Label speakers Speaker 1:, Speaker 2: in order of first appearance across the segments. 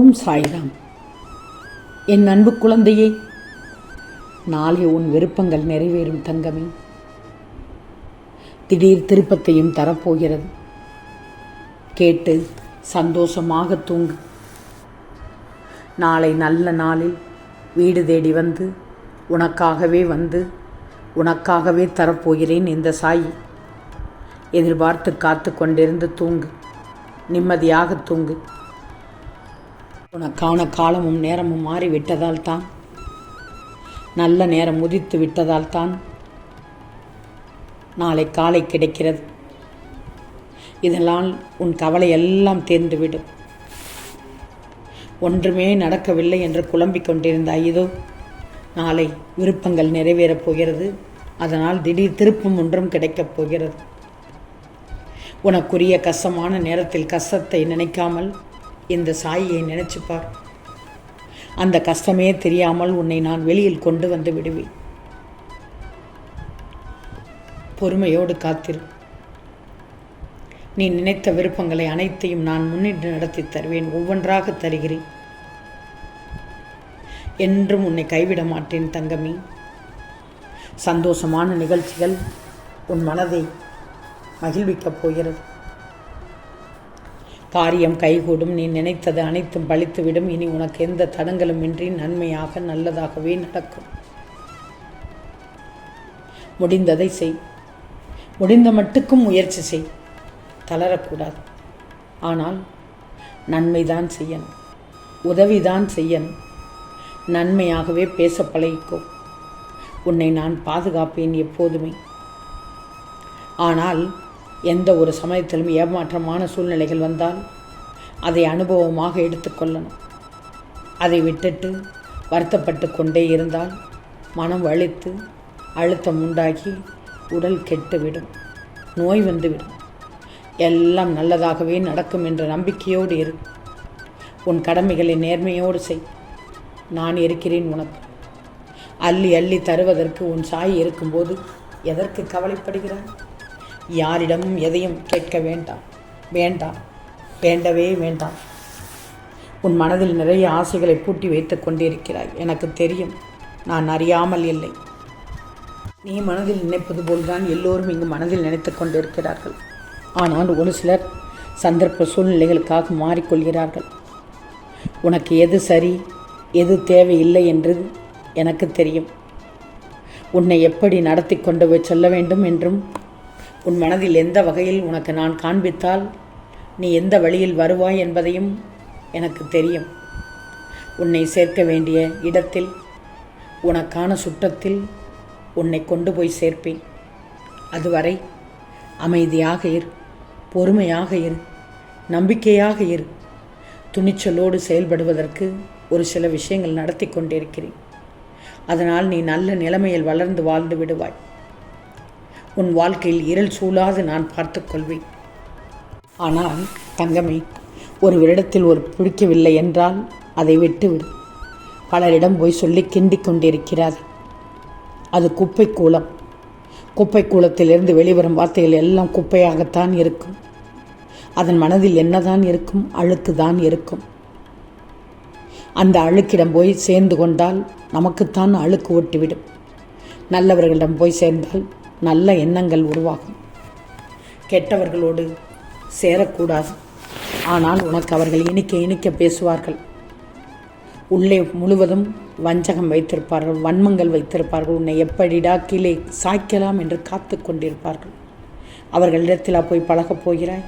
Speaker 1: ஓம் சாய்ராம். என் அன்பு குழந்தையே, நாளை உன் விருப்பங்கள் நிறைவேறும் தங்கமே. திடீர் திருப்பத்தையும் தரப்போகிறது. கேட்டு சந்தோஷமாக தூங்கு. நாளை நல்ல நாளில் வீடு தேடி வந்து உனக்காகவே தரப்போகிறேன் இந்த சாய். எதிர்பார்த்து காத்து கொண்டிருந்து தூங்கு. நிம்மதியாக தூங்கு. உனக்கான காலமும் நேரமும் மாறிவிட்டதால் தான், நல்ல நேரம் உதித்து விட்டதால் தான் நாளை காலை கிடைக்கிறது. இதனால் உன் கவலை எல்லாம் தீர்ந்துவிடும். ஒன்றுமே நடக்கவில்லை என்று குழம்பிக் கொண்டிருந்தாய். இதோ நாளை விருப்பங்கள் நிறைவேறப் போகிறது. அதனால் திடீர் திருப்பம் ஒன்றும் கிடைக்கப் போகிறது. உனக்குரிய கஷ்டமான நேரத்தில் கஷ்டத்தை நினைக்காமல் இந்த சாயை நினைச்சுப்பார். அந்த கஷ்டமே தெரியாமல் உன்னை நான் வெளியில் கொண்டு வந்து விடுவேன். பொறுமையோடு காத்திரு. நீ நினைத்த விருப்பங்களை அனைத்தையும் நான் முன்னிட்டு நடத்தி தருவேன். ஒவ்வொன்றாக தருகிறேன். என்றும் உன்னை கைவிட மாட்டேன் தங்கமே. சந்தோஷமான நிகழ்ச்சிகள் உன் மனதை மகிழ்விக்கப் போகிறது. காரியம் கைகூடும். நீ நினைத்தது அனைத்தும் பழித்துவிடும். இனி உனக்கு எந்த தடங்களும் இன்றி நன்மையாக நல்லதாகவே நடக்கும். முடிந்ததை செய். முடிந்த மட்டுக்கும் முயற்சி செய். தளரக்கூடாது. ஆனால் நன்மைதான் செய்யணும். உதவிதான் செய்யணும். நன்மையாகவே பேச பழகிக்கோ. உன்னை நான் பாதுகாப்பேன் எப்போதுமே. ஆனால் எந்த ஒரு சமயத்திலும் ஏமாற்றமான சூழ்நிலைகள் வந்தால் அதை அனுபவமாக எடுத்துக்கொள்ளணும். அதை விட்டுட்டு வருத்தப்பட்டு கொண்டே இருந்தால் மனம் வலித்து அழுத்தம் உண்டாகி உடல் கெட்டுவிடும், நோய் வந்துவிடும். எல்லாம் நல்லதாகவே நடக்கும் என்ற நம்பிக்கையோடு இரு. உன் கடமைகளை நேர்மையோடு செய். நான் இருக்கிறேன் உனக்கு. அள்ளி அள்ளி தருவதற்கு உன் சாய் இருக்கும்போது எதற்கு கவலைப்படுகிறாய்? யாரிடமும் எதையும் கேட்க வேண்டவே வேண்டாம். உன் மனதில் நிறைய ஆசைகளை பூட்டி வைத்து கொண்டிருக்கிறாய். எனக்கு தெரியும். நான் அறியாமல் இல்லை. நீ மனதில் நினைப்பது போல்தான் எல்லோரும் இங்கு மனதில் நினைத்து கொண்டிருக்கிறார்கள். ஆனால் ஒரு சிலர் சந்தர்ப்ப சூழ்நிலைகளுக்காக மாறிக்கொள்கிறார்கள். உனக்கு எது சரி, எது தேவையில்லை என்று எனக்கு தெரியும். உன்னை எப்படி நடத்தி கொண்டு போய் சொல்ல வேண்டும் என்றும், உன் மனதில் எந்த வகையில் உனக்கு நான் காண்பித்தால் நீ எந்த வழியில் வருவாய் என்பதையும் எனக்கு தெரியும். உன்னை சேர்க்க வேண்டிய இடத்தில், உனக்கான சுற்றத்தில் உன்னை கொண்டு போய் சேர்ப்பேன். அதுவரை அமைதியாக இரு, பொறுமையாக இரு, நம்பிக்கையாக இரு. துணிச்சலோடு செயல்படுவதற்கு ஒரு சில விஷயங்கள் நடத்தி கொண்டிருக்கிறேன். அதனால் நீ நல்ல நிலைமையில் வளர்ந்து வாழ்ந்து விடுவாய். உன் வாழ்க்கையில் இருள் சூழாது நான் பார்த்துக்கொள்வேன். ஆனால் தங்கமே, ஒரு வருடத்தில் ஒரு பிடிக்கவில்லை என்றால் அதை விட்டுவிடு. பலரிடம் போய் சொல்லி கிண்டிக் கொண்டிருக்கிறார். அது குப்பை கூலம். குப்பை கூலத்திலிருந்து வெளிவரும் வார்த்தைகள் எல்லாம் குப்பையாகத்தான் இருக்கும். அதன் மனதில் என்னதான் இருக்கும்? அழுக்கு தான் இருக்கும். அந்த அழுக்கிடம் போய் சேர்ந்து கொண்டால் நமக்குத்தான் அழுக்கு ஓட்டிவிடும். நல்லவர்களிடம் போய் சேர்ந்தால் நல்ல எண்ணங்கள் உருவாகும். கெட்டவர்களோடு சேரக்கூடாது. ஆனால் உனக்கு அவர்கள் இனிக்க பேசுவார்கள். உள்ளே முழுவதும் வஞ்சகம் வைத்திருப்பார்கள், வன்மங்கள் வைத்திருப்பார்கள். உன்னை எப்படிடா கீழே சாய்க்கலாம் என்று காத்து கொண்டிருப்பார்கள். அவர்களிடத்தில் போய் பழகப் போகிறாய்?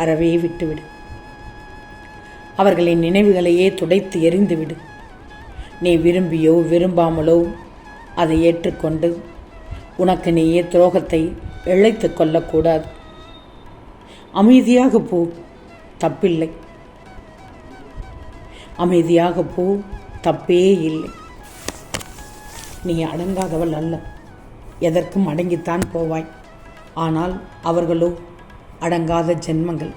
Speaker 1: அறவே விட்டுவிடு. அவர்களின் நினைவுகளையே துடைத்து எறிந்துவிடு. நீ விரும்பியோ விரும்பாமலோ அதை ஏற்றுக்கொண்டு உனக்கு நீயே துரோகத்தை இழைத்து கொள்ளக்கூடாது. அமைதியாக போ, தப்பில்லை. அமைதியாக போ, தப்பே இல்லை. நீ அடங்காதவள் அல்ல. எதற்கும் அடங்கித்தான் போவாய். ஆனால் அவர்களோ அடங்காத ஜென்மங்கள்.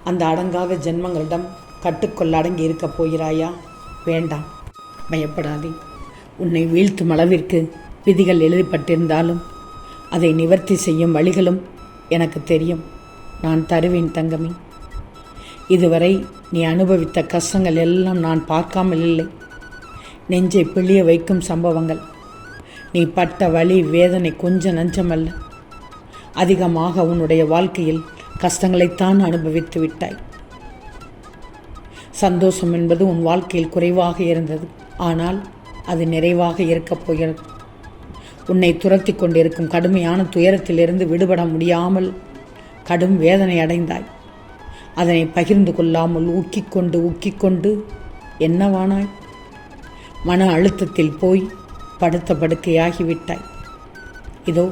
Speaker 1: அந்த அடங்காத ஜென்மங்களிடம் கட்டுக்கொள்ள அடங்கி இருக்கப் போகிறாயா? வேண்டாம், பயப்படாதே. உன்னை வீழ்த்தும் அளவிற்கு விதிகள் எழுதப்பட்டிருந்தாலும் அதை நிவர்த்தி செய்யும் வழிகளும் எனக்கு தெரியும். நான் தருவேன் தங்கமே. இதுவரை நீ அனுபவித்த கஷ்டங்கள் எல்லாம் நான் பார்க்காமல் இல்லை. நெஞ்சை பிழிய வைக்கும் சம்பவங்கள். நீ பட்ட வலி வேதனை கொஞ்சம் நஞ்சமல்ல. அதிகமாக உன்னுடைய வாழ்க்கையில் கஷ்டங்களைத்தான் அனுபவித்து விட்டாய். சந்தோஷம் என்பது உன் வாழ்க்கையில் குறைவாக இருந்தது. ஆனால் அது நிறைவாக இருக்கப் போகிறது. உன்னை துரத்தி கொண்டிருக்கும் கடுமையான துயரத்திலிருந்து விடுபட முடியாமல் கடும் வேதனை அடைந்தாய். அதனை பகிர்ந்து கொள்ளாமல் ஊக்கிக்கொண்டு என்னவானாய்? மன அழுத்தத்தில் போய் படுத்த படுக்கையாகிவிட்டாய். இதோ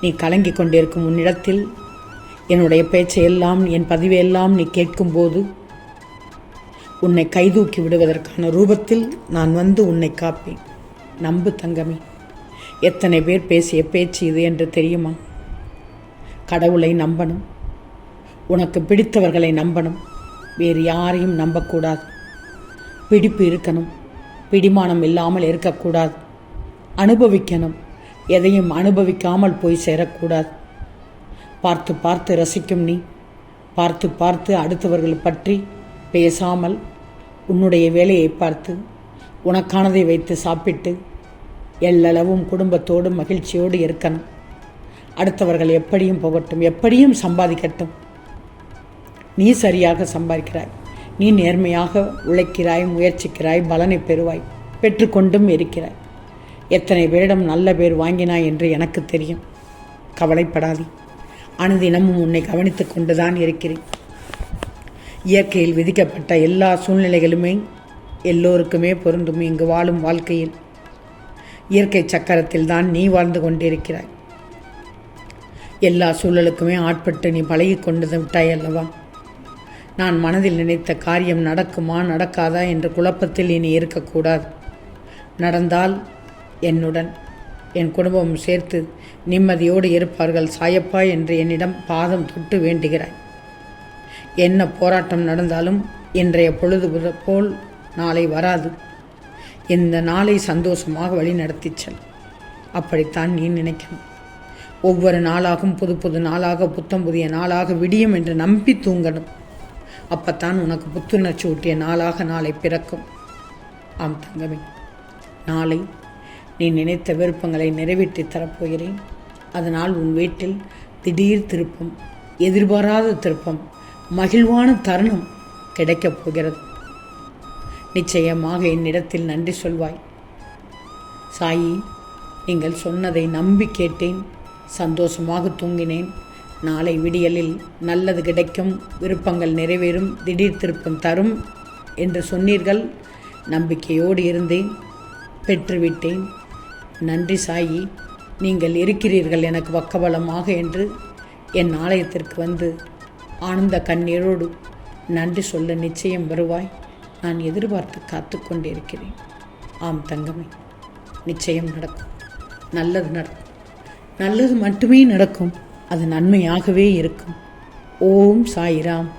Speaker 1: நீ கலங்கி கொண்டிருக்கும் உன்னிடத்தில் என்னுடைய பேச்சையெல்லாம், என் பதிவையெல்லாம் நீ கேட்கும்போது உன்னை கைதூக்கி விடுவதற்கான ரூபத்தில் நான் வந்து உன்னை காப்பேன். நம்பு தங்கமே. எத்தனை பேர் பேசிய பேச்சு இது என்று தெரியுமா? கடவுளை நம்பணும், உனக்கு பிடித்தவர்களை நம்பணும், வேறு யாரையும் நம்பக்கூடாது. பிடிப்பு இருக்கணும், பிடிமானம் இல்லாமல் இருக்கக்கூடாது. அனுபவிக்கணும், எதையும் அனுபவிக்காமல் போய் சேரக்கூடாது. பார்த்து பார்த்து ரசிக்கும் நீ, பார்த்து பார்த்து அடுத்தவர்கள் பற்றி பேசாமல் உன்னுடைய வேலையை பார்த்து உனக்கானதை வைத்து சாப்பிட்டு எல்லளவும் குடும்பத்தோடு மகிழ்ச்சியோடு இருக்கணும். அடுத்தவர்கள் எப்படியும் போகட்டும், எப்படியும் சம்பாதிக்கட்டும். நீ சரியாக சம்பாதிக்கிறாய், நீ நேர்மையாக உழைக்கிறாய், முயற்சிக்கிறாய், பலனை பெறுவாய், பெற்றுக்கொண்டும் இருக்கிறாய். எத்தனை பேரிடம் நல்ல பேர் வாங்கினாய் என்று எனக்கு தெரியும். கவலைப்படாதே. அனுதினமும் உன்னை கவனித்து கொண்டுதான் இருக்கிறேன். இயற்கையில் விதிக்கப்பட்ட எல்லா சூழ்நிலைகளுமே எல்லோருக்குமே பொருந்தும். இங்கு வாழும் வாழ்க்கையில் இயற்கை சக்கரத்தில் தான் நீ வாழ்ந்து கொண்டிருக்கிறாய். எல்லா சூழலுக்குமே ஆட்பட்டு நீ பழகி கொண்டு விட்டாய் அல்லவா? நான் மனதில் நினைத்த காரியம் நடக்குமா நடக்காதா என்ற குழப்பத்தில் இனி இருக்கக்கூடாது. நடந்தால் என்னுடன் என் குடும்பமும் சேர்த்து நிம்மதியோடு இருப்பார்கள் சாயப்பா என்று என்னிடம் பாதம் தொட்டு வேண்டுகிறாய். என்ன போராட்டம் நடந்தாலும் இன்றைய பொழுது போல் நாளை வராது. இந்த நாளை சந்தோஷமாக வழி நடத்திச் செல். அப்படித்தான் நீ நினைக்கணும். ஒவ்வொரு நாளாகவும் புது புது நாளாக, புத்தம் புதிய நாளாக விடியும் என்று நம்பி தூங்கணும். அப்பத்தான் உனக்கு புத்துணர்ச்சி ஊட்டிய நாளாக நாளை பிறக்கும். ஆம் தங்கமே, நாளை நீ நினைத்த விருப்பங்களை நிறைவேற்றி தரப்போகிறேன். அதனால் உன் வீட்டில் திடீர் திருப்பம், எதிர்பாராத திருப்பம், மகிழ்வான தருணம் கிடைக்கப் போகிறது. நிச்சயமாக என்னிடத்தில் நன்றி சொல்வாய். சாயி, நீங்கள் சொன்னதை நம்பி கேட்டேன், சந்தோஷமாக தூங்கினேன். நாளை விடியலில் நல்லது கிடைக்கும், விருப்பங்கள் நிறைவேறும், திடீர் திருப்பம் தரும் என்று சொன்னீர்கள். நம்பிக்கையோடு இருந்தேன், பெற்றுவிட்டேன். நன்றி சாயி, நீங்கள் இருக்கிறீர்கள் எனக்கு பக்கபலமாக என்று என் ஆலயத்திற்கு வந்து ஆனந்த கண்ணீரோடு நன்றி சொல்ல நிச்சயம் வருவாய். நான் எதிர்பார்த்து காத்து கொண்டிருக்கிறேன். ஆம் தங்கமே, நிச்சயம் நடக்கும். நல்லது நடக்கும். நல்லது மட்டுமே நடக்கும். அது நன்மையாகவே இருக்கும். ஓம் சாய்ராம்.